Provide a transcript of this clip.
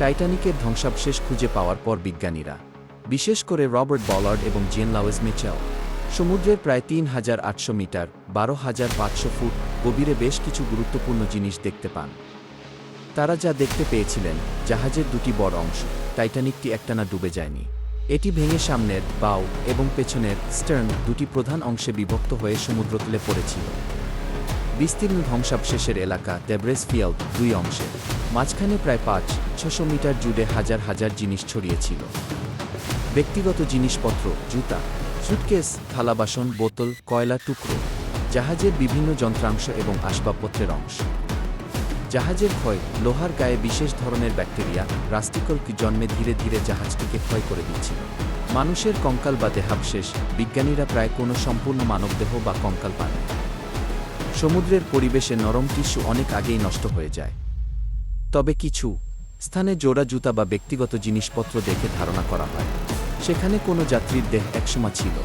টাইটানিকের ধ্বংসাবশেষ খুঁজে পাওয়ার পর বিজ্ঞানীরা, বিশেষ করে রবার্ট বলার্ড এবং জেন লাওয়েজ মিচেল, সমুদ্রের প্রায় ৩,৮০০ মিটার ১২,৫০০ ফুট গভীরে বেশ কিছু গুরুত্বপূর্ণ জিনিস দেখতে পান। তারা যা দেখতে পেয়েছিলেন, জাহাজের দুটি বড় অংশ, টাইটানিকটি একটানা ডুবে যায়নি। এটি ভেঙে সামনের, বাও এবং পেছনের স্টার্ন দুটি প্রধান অংশে বিভক্ত হয়ে সমুদ্রতলে পড়েছিল। বিস্তীর্ণ ধ্বংসাবশেষের এলাকা ডেব্রেস ফিল্ড দুই অংশে, মাঝখানে প্রায় ৫-৬০০ মিটার জুড়ে হাজার হাজার জিনিস ছড়িয়েছিল। ব্যক্তিগত জিনিসপত্র, জুতা, সুটকেস, থালাবাসন, বোতল, কয়লা টুকরো, জাহাজের বিভিন্ন যন্ত্রাংশ এবং আসবাবপত্রের অংশ। জাহাজের ক্ষয়, লোহার গায়ে বিশেষ ধরনের ব্যাকটেরিয়া রাস্টিকল জন্মে ধীরে ধীরে জাহাজটিকে ক্ষয় করে দিচ্ছিল। মানুষের কঙ্কাল বা দেহাবশেষ, বিজ্ঞানীরা প্রায় কোনো সম্পূর্ণ মানবদেহ বা কঙ্কাল পাননি। সমুদ্রের পরিবেশে নরম টিস্যু অনেক আগেই নষ্ট হয়ে যায়। তবে কিছু স্থানে জোড়া জুতা বা ব্যক্তিগত জিনিসপত্র দেখে ধারণা করা হয় সেখানে কোনো যাত্রীর দেহ একসময় ছিল।